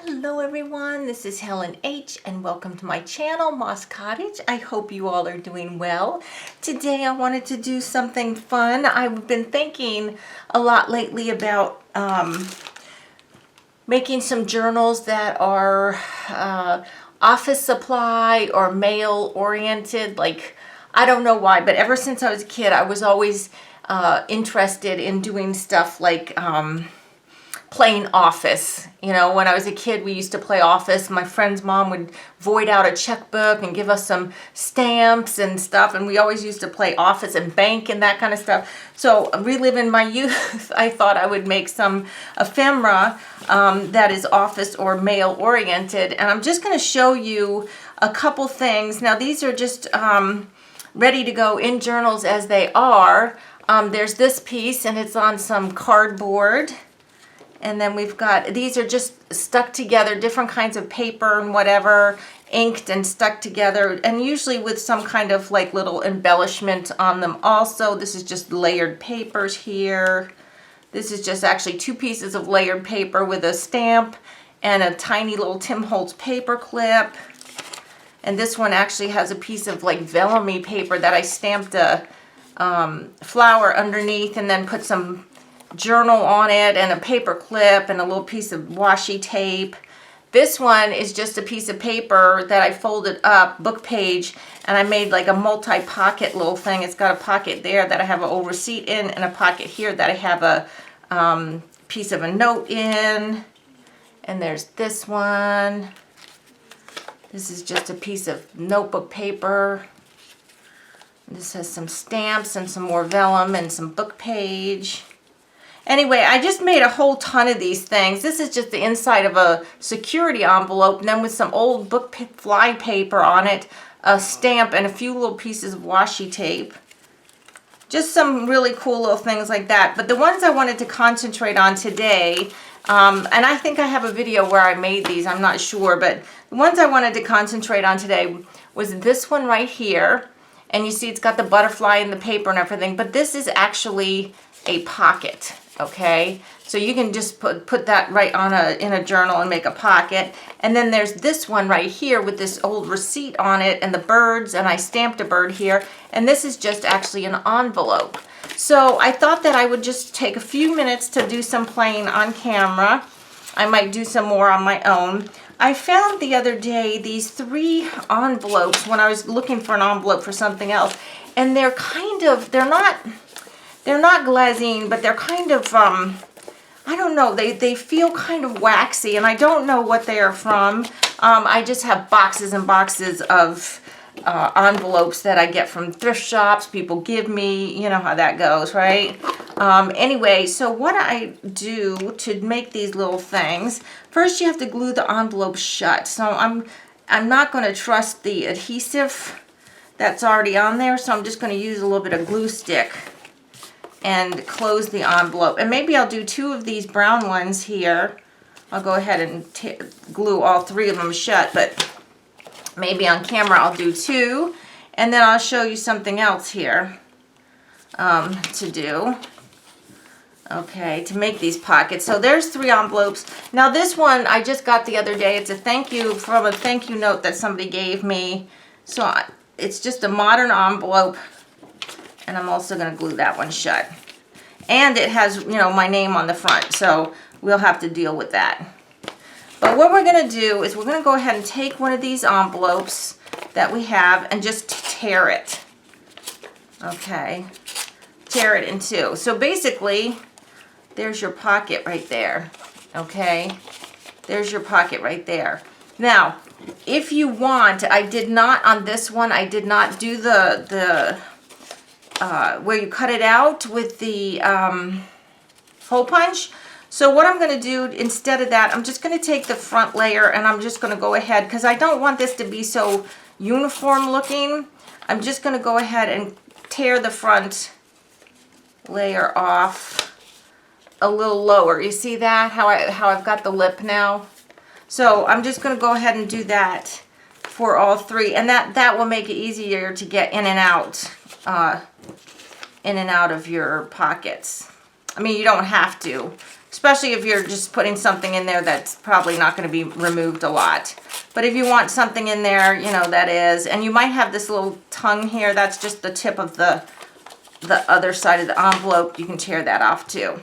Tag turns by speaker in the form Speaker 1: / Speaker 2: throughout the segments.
Speaker 1: Hello everyone, this is Helen H. and welcome to my channel, Moss Cottage. I hope you all are doing well. Today I wanted to do something fun. I've been thinking a lot lately about making some journals that are office supply or mail oriented. Like, I don't know why, but ever since I was a kid I was always interested in doing stuff like playing office. You know, when I was a kid, we used to play office. My friend's mom would void out a checkbook and give us some stamps and stuff, and we always used to play office and bank and that kind of stuff. So, reliving my youth, I thought I would make some ephemera that is office or mail oriented, and I'm just going to show you a couple things. Now, these are just ready to go in journals as they are. There's this piece, and it's on some cardboard. And then we've got, these are just stuck together, different kinds of paper and whatever, inked and stuck together, and usually with some kind of like little embellishment on them also. This is just layered papers here. This is just actually two pieces of layered paper with a stamp and a tiny little Tim Holtz paper clip. And this one actually has a piece of like vellum-y paper that I stamped a flower underneath and then put some journal on it and a paper clip and a little piece of washi tape. This one is just a piece of paper that I folded up, book page, and I made like a multi-pocket little thing. It's got a pocket there that I have an old receipt in and a pocket here that I have a piece of a note in. And there's this one. This is just a piece of notebook paper. This has some stamps and some more vellum and some book page. Anyway, I just made a whole ton of these things. This is just the inside of a security envelope, and then with some old book fly paper on it, a stamp, and a few little pieces of washi tape. Just some really cool little things like that. But the ones I wanted to concentrate on today, and I think I have a video where I made these, I'm not sure, but the ones I wanted to concentrate on today was this one right here. And you see it's got the butterfly and the paper and everything, but this is actually a pocket. Okay, so you can just put that right on in a journal and make a pocket. And then there's this one right here with this old receipt on it and the birds, and I stamped a bird here, and this is just actually an envelope. So I thought that I would just take a few minutes to do some playing on camera. I might do some more on my own. I found the other day these 3 envelopes when I was looking for an envelope for something else, and they're kind of, they're not glazine, but they're kind of, I don't know, they feel kind of waxy, and I don't know what they are from. I just have boxes and boxes of envelopes that I get from thrift shops. People give me, you know how that goes, right? Anyway, so what I do to make these little things, first you have to glue the envelope shut. So I'm not going to trust the adhesive that's already on there, so I'm just going to use a little bit of glue stick and close the envelope. And maybe I'll do 2 of these brown ones here. I'll go ahead and glue all 3 of them shut, but maybe on camera I'll do 2. And then I'll show you something else here to do. Okay, to make these pockets. So there's 3 envelopes. Now this one I just got the other day. It's a thank you from a thank you note that somebody gave me. So it's just a modern envelope. And I'm also going to glue that one shut. And it has, you know, my name on the front, so we'll have to deal with that. But what we're going to do is we're going to go ahead and take one of these envelopes that we have and just tear it. Okay. Tear it in 2. So basically, there's your pocket right there. Okay. There's your pocket right there. Now, if you want, I did not, on this one, I did not do the where you cut it out with the hole punch. So what I'm going to do instead of that, I'm just going to take the front layer and I'm just going to go ahead, because I don't want this to be so uniform looking. I'm just going to go ahead and tear the front layer off a little lower. You see that? How I've got the lip now? So I'm just going to go ahead and do that for all 3, and that will make it easier to get in and out of your pockets. I mean, you don't have to, especially if you're just putting something in there that's probably not going to be removed a lot. But if you want something in there, you know, that is, and you might have this little tongue here, that's just the tip of the other side of the envelope. You can tear that off too.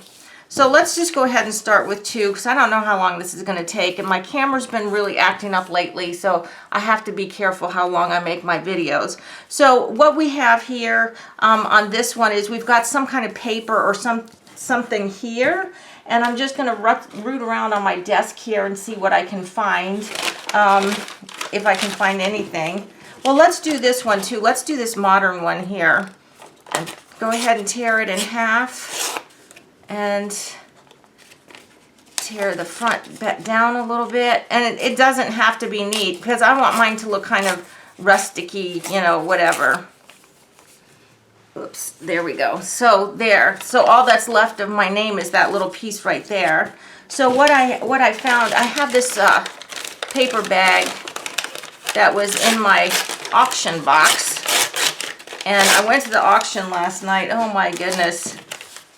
Speaker 1: So let's just go ahead and start with 2, because I don't know how long this is going to take, and my camera's been really acting up lately, so I have to be careful how long I make my videos. So what we have here on this one is we've got some kind of paper or something here, and I'm just going to root around on my desk here and see what I can find, if I can find anything. Well, let's do this one too. Let's do this modern one here. And go ahead and tear it in half. And tear the front back down a little bit. And it doesn't have to be neat, because I want mine to look kind of rusticy, you know, whatever. Oops, there we go. So there. So all that's left of my name is that little piece right there. So what I found, I have this paper bag that was in my auction box. And I went to the auction last night. Oh my goodness.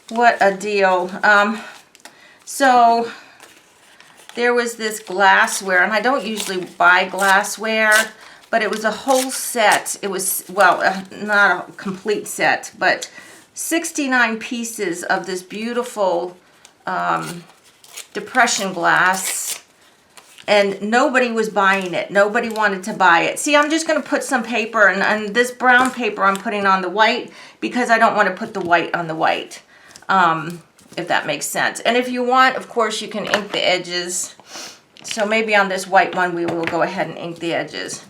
Speaker 1: What a deal. So there was this glassware, and I don't usually buy glassware, but it was a whole set. It was, well, not a complete set, but 69 pieces of this beautiful depression glass, and nobody was buying it. Nobody wanted to buy it. See, I'm just going to put some paper, and this brown paper I'm putting on the white, because I don't want to put the white on the white. If that makes sense. And if you want, of course, you can ink the edges. So maybe on this white one, we will go ahead and ink the edges.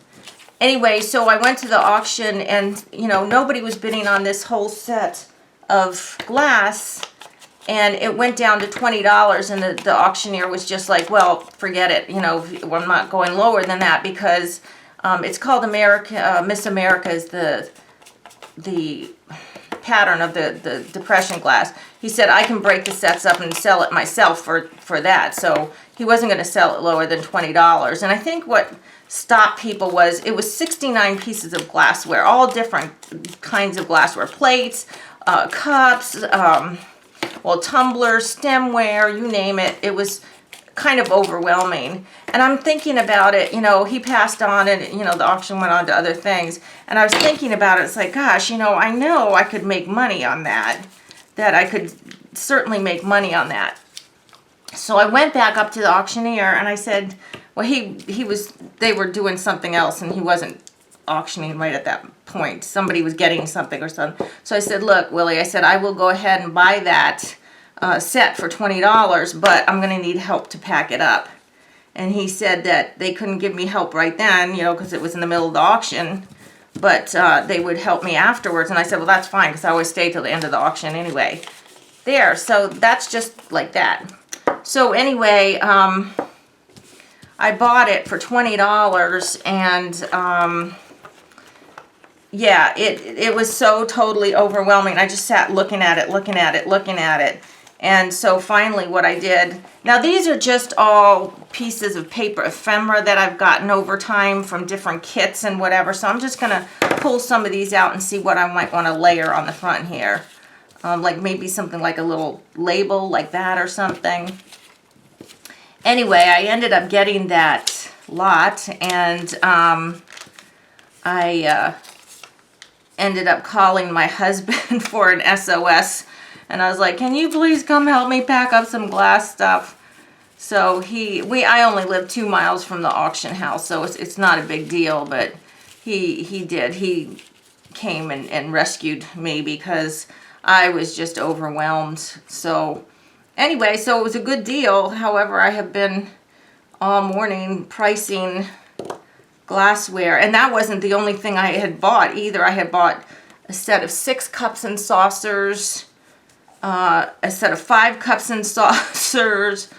Speaker 1: Anyway, so I went to the auction, and, you know, nobody was bidding on this whole set of glass, and it went down to $20, and the auctioneer was just like, well, forget it. You know, I'm not going lower than that, because it's called America, Miss America is the pattern of the depression glass. He said I can break the sets up and sell it myself for that. So he wasn't going to sell it lower than $20. And I think what stopped people was it was 69 pieces of glassware, all different kinds of glassware, plates, cups, well, tumblers, stemware, you name it. It was kind of overwhelming. And I'm thinking about it, you know, he passed on, and, you know, the auction went on to other things. And I was thinking about it. It's like, gosh, you know I could make money on that. That I could certainly make money on that. So I went back up to the auctioneer, and I said, well, they were doing something else, and he wasn't auctioning right at that point. Somebody was getting something or something. So I said, look, Willie, I said, I will go ahead and buy that set for $20, but I'm going to need help to pack it up. And he said that they couldn't give me help right then, you know, because it was in the middle of the auction, but they would help me afterwards. And I said, well, that's fine, because I always stay till the end of the auction anyway. There, so that's just like that. So anyway, I bought it for $20, and yeah, it was so totally overwhelming. I just sat looking at it. And so finally what I did, now these are just all pieces of paper ephemera that I've gotten over time from different kits and whatever. So I'm just going to pull some of these out and see what I might want to layer on the front here. Like maybe something like a little label like that or something. Anyway, I ended up getting that lot, and I ended up calling my husband for an SOS. And I was like, can you please come help me pack up some glass stuff? So I only live 2 miles from the auction house, so it's not a big deal, but he did. He came and rescued me because I was just overwhelmed. So anyway, so it was a good deal. However, I have been all morning pricing glassware, and that wasn't the only thing I had bought either. I had bought a set of 6 cups and saucers, a set of 5 cups and saucers.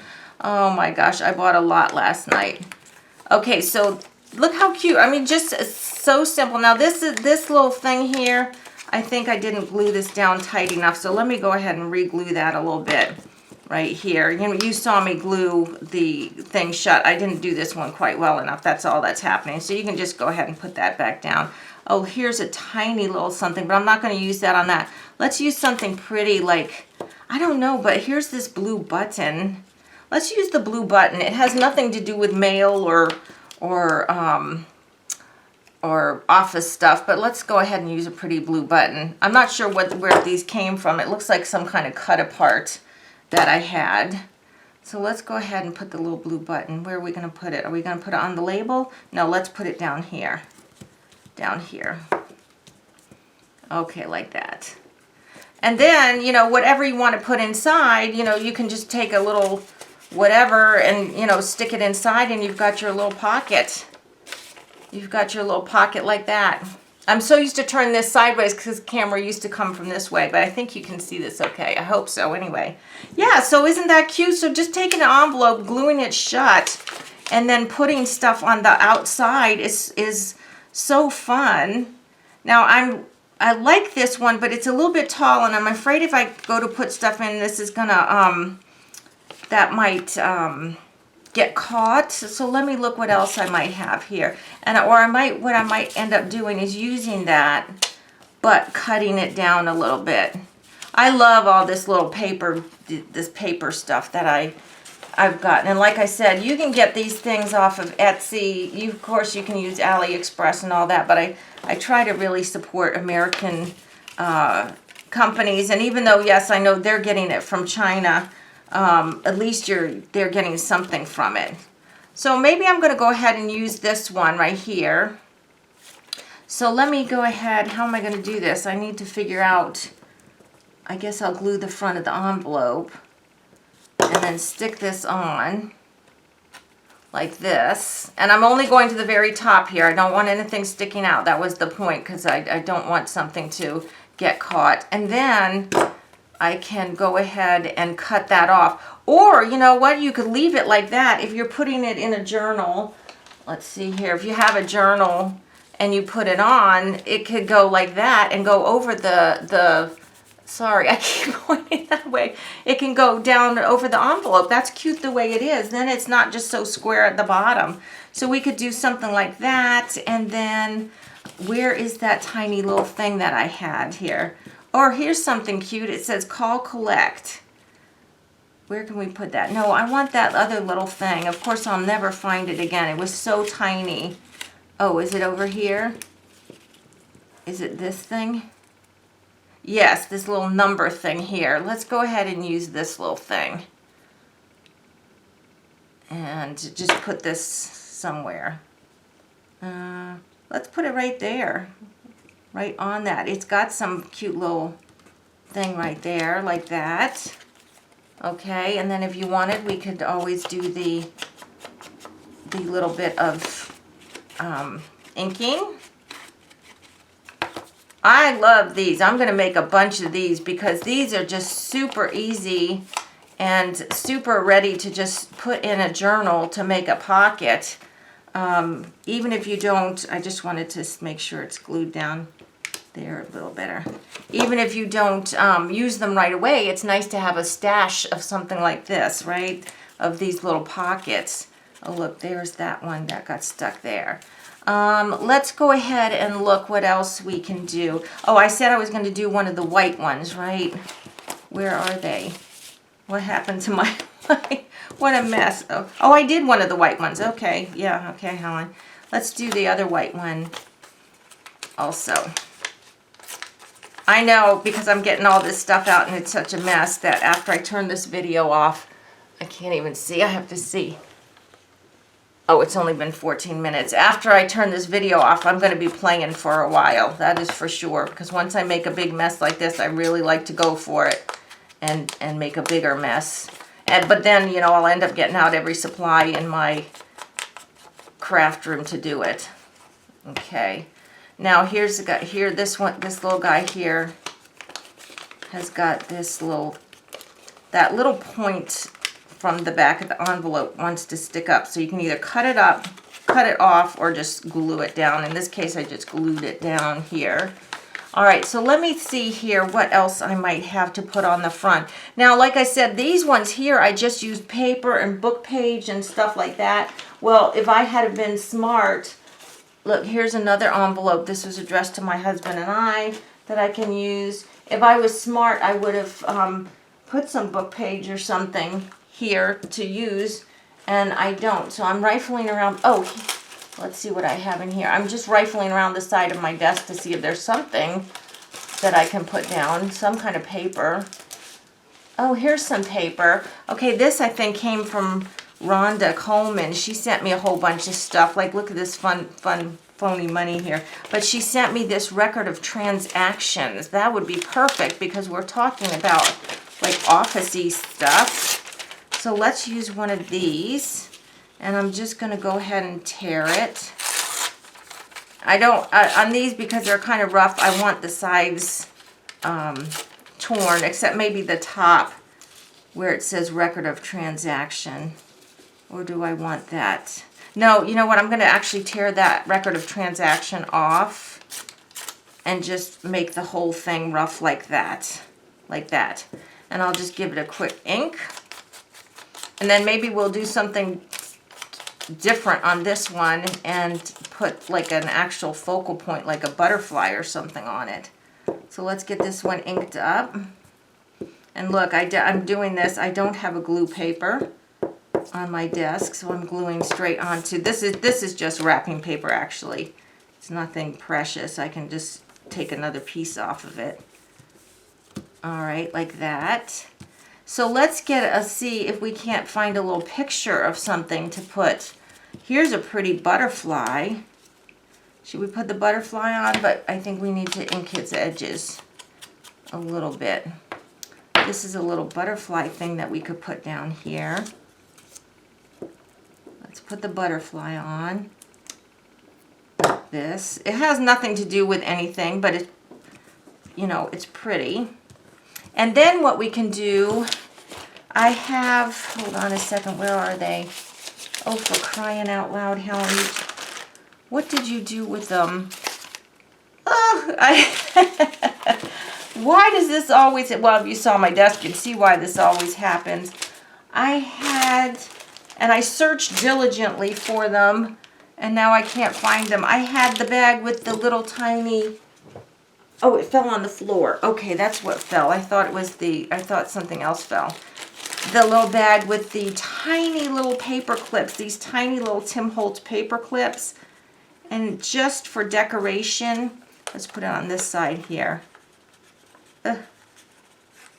Speaker 1: Oh my gosh, I bought a lot last night. Okay, so look how cute. I mean, just so simple. Now this little thing here, I think I didn't glue this down tight enough, so let me go ahead and re-glue that a little bit right here. You know, you saw me glue the thing shut. I didn't do this one quite well enough. That's all that's happening. So you can just go ahead and put that back down. Oh, here's a tiny little something, but I'm not going to use that on that. Let's use something pretty, like, I don't know, but here's this blue button. Let's use the blue button. It has nothing to do with mail or office stuff, but let's go ahead and use a pretty blue button. I'm not sure where these came from. It looks like some kind of cut apart that I had. So let's go ahead and put the little blue button. Where are we going to put it? Are we going to put it on the label? No, let's put it down here. Down here. Okay, like that. And then, you know, whatever you want to put inside, you know, you can just take a little whatever and, you know, stick it inside and you've got your little pocket. You've got your little pocket like that. I'm so used to turning this sideways because the camera used to come from this way, but I think you can see this okay. I hope so anyway. Yeah, so isn't that cute? So just taking an envelope, gluing it shut, and then putting stuff on the outside is so fun. Now I like this one, but it's a little bit tall, and I'm afraid if I go to put stuff in, this is gonna, that might get caught. So let me look what else I might have here. And what I might end up doing is using that, but cutting it down a little bit. I love all this little paper, this paper stuff that I've gotten. And like I said, you can get these things off of Etsy. Of course, you can use AliExpress and all that, but I try to really support American companies. And even though, yes, I know they're getting it from China, at least they're getting something from it. So maybe I'm going to go ahead and use this one right here. So let me go ahead. How am I going to do this? I need to figure out, I guess I'll glue the front of the envelope and then stick this on like this. And I'm only going to the very top here. I don't want anything sticking out. That was the point, because I don't want something to get caught. And then I can go ahead and cut that off. Or, you know what, you could leave it like that if you're putting it in a journal. Let's see here. If you have a journal and you put it on, it could go like that and go over sorry, I keep pointing that way. It can go down over the envelope. That's cute the way it is. Then it's not just so square at the bottom. So we could do something like that. And then where is that tiny little thing that I had here? Or here's something cute. It says call collect. Where can we put that? No, I want that other little thing. Of course, I'll never find it again. It was so tiny. Oh, is it over here? Is it this thing? Yes, this little number thing here. Let's go ahead and use this little thing. And just put this somewhere. Let's put it right there. Right on that. It's got some cute little thing right there, like that. Okay, and then if you wanted, we could always do the little bit of inking. I love these. I'm going to make a bunch of these because these are just super easy and super ready to just put in a journal to make a pocket. Even if you don't, I just wanted to make sure it's glued down there a little better. Even if you don't use them right away, it's nice to have a stash of something like this, right? Of these little pockets. Oh, look, there's that one that got stuck there. Let's go ahead and look what else we can do. Oh, I said I was going to do one of the white ones, right? Where are they? What happened to my white? What a mess. Oh, I did one of the white ones. Okay, yeah, okay, Helen. Let's do the other white one also. I know, because I'm getting all this stuff out and it's such a mess, that after I turn this video off, I can't even see. I have to see. Oh, it's only been 14 minutes. After I turn this video off, I'm going to be playing for a while. That is for sure. Because once I make a big mess like this, I really like to go for it and make a bigger mess. But then, you know, I'll end up getting out every supply in my craft room to do it. Okay. Now here's the guy here. This little guy here has got this that little point from the back of the envelope wants to stick up. So you can either cut it up, cut it off, or just glue it down. In this case, I just glued it down here. All right, so let me see here what else I might have to put on the front. Now, like I said, these ones here, I just used paper and book page and stuff like that. Well, if I had been smart, look, here's another envelope. This was addressed to my husband and I that I can use. If I was smart, I would have put some book page or something here to use, and I don't. So I'm rifling around. Oh, let's see what I have in here. I'm just rifling around the side of my desk to see if there's something that I can put down, some kind of paper. Oh, here's some paper. Okay, this I think came from Rhonda Coleman. She sent me a whole bunch of stuff. Like, look at this fun, phony money here. But she sent me this record of transactions. That would be perfect because we're talking about like office-y stuff. So let's use one of these. And I'm just going to go ahead and tear it. I don't, on these, because they're kind of rough, I want the sides torn, except maybe the top where it says record of transaction. Or do I want that? No, you know what? I'm going to actually tear that record of transaction off and just make the whole thing rough like that. Like that. And I'll just give it a quick ink. And then maybe we'll do something different on this one and put like an actual focal point, like a butterfly or something on it. So let's get this one inked up. And look, I'm doing this. I don't have a glue paper on my desk, so I'm gluing straight onto. This is just wrapping paper, actually. It's nothing precious. I can just take another piece off of it. All right, like that. So let's see if we can't find a little picture of something to put. Here's a pretty butterfly. Should we put the butterfly on? But I think we need to ink its edges a little bit. This is a little butterfly thing that we could put down here. Let's put the butterfly on. Like this. It has nothing to do with anything, but it, you know, it's pretty. And then what we can do, I have, hold on a second, where are they? Oh, for crying out loud, Helen. What did you do with them? Oh, why does this always, well, if you saw my desk, you'd see why this always happens. I had, and I searched diligently for them, and now I can't find them. I had the bag with the little tiny, oh, it fell on the floor. Okay, that's what fell. I thought it was I thought something else fell. The little bag with the tiny little paper clips, these tiny little Tim Holtz paper clips. And just for decoration, let's put it on this side here.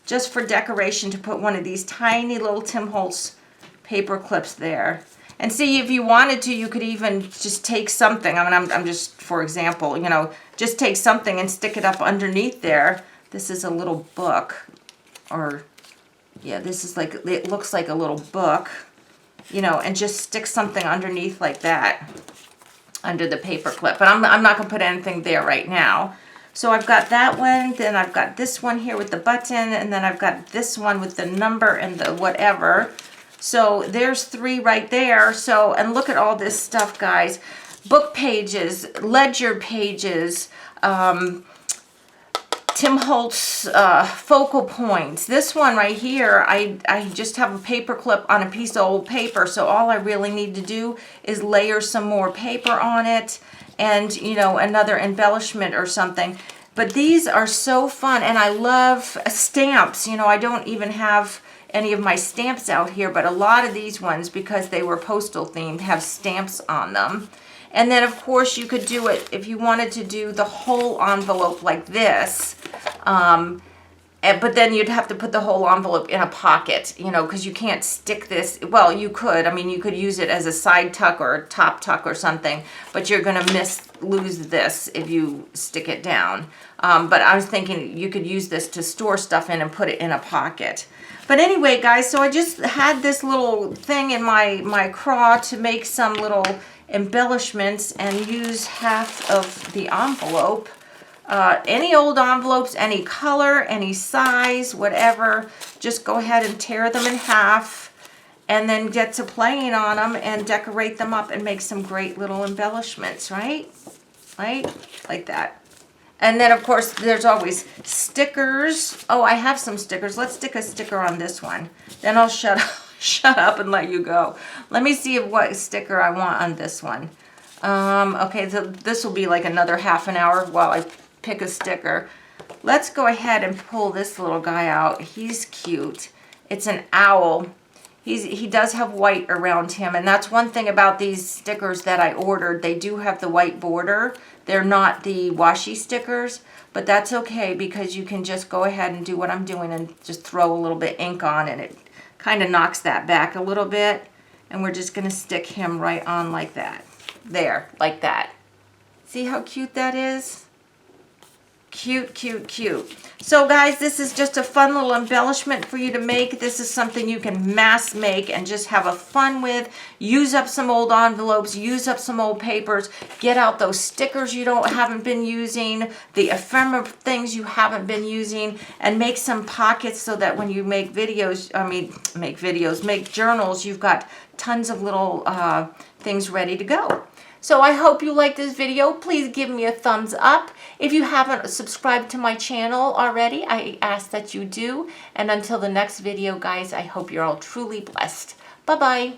Speaker 1: Just for decoration to put one of these tiny little Tim Holtz paper clips there. And see, if you wanted to, you could even just take something. I mean, I'm just, for example, you know, just take something and stick it up underneath there. This is a little book, or yeah, this is like, it looks like a little book, you know, and just stick something underneath like that, under the paper clip. But I'm not going to put anything there right now. So I've got that one, then I've got this one here with the button, and then I've got this one with the number and the whatever. So there's 3 right there. So, and look at all this stuff, guys. Book pages, ledger pages, Tim Holtz focal points. This one right here, I just have a paper clip on a piece of old paper, so all I really need to do is layer some more paper on it and, you know, another embellishment or something. But these are so fun, and I love stamps. You know, I don't even have any of my stamps out here, but a lot of these ones, because they were postal themed, have stamps on them. And then, of course, you could do it if you wanted to do the whole envelope like this. But then you'd have to put the whole envelope in a pocket, you know, because you can't stick this. Well, you could. I mean, you could use it as a side tuck or a top tuck or something, but you're going to lose this if you stick it down. But I was thinking you could use this to store stuff in and put it in a pocket. But anyway, guys, so I just had this little thing in my craw to make some little embellishments and use half of the envelope. Any old envelopes, any color, any size, whatever, just go ahead and tear them in half and then get to playing on them and decorate them up and make some great little embellishments, right? Right? Like that. And then, of course, there's always stickers. Oh, I have some stickers. Let's stick a sticker on this one. Then I'll shut up and let you go. Let me see what sticker I want on this one. Okay, so this will be like another half an hour while I pick a sticker. Let's go ahead and pull this little guy out. He's cute. It's an owl. He does have white around him, and that's one thing about these stickers that I ordered. They do have the white border. They're not the washi stickers, but that's okay because you can just go ahead and do what I'm doing and just throw a little bit ink on, and it kind of knocks that back a little bit. And we're just going to stick him right on like that. There, like that. See how cute that is? Cute, cute, cute. So guys, this is just a fun little embellishment for you to make. This is something you can mass make and just have a fun with. Use up some old envelopes, use up some old papers, get out those stickers you haven't been using, the ephemera things you haven't been using, and make some pockets so that when you make videos, make journals, you've got tons of little things ready to go. So I hope you like this video. Please give me a thumbs up. If you haven't subscribed to my channel already, I ask that you do. And until the next video, guys, I hope you're all truly blessed. Bye-bye.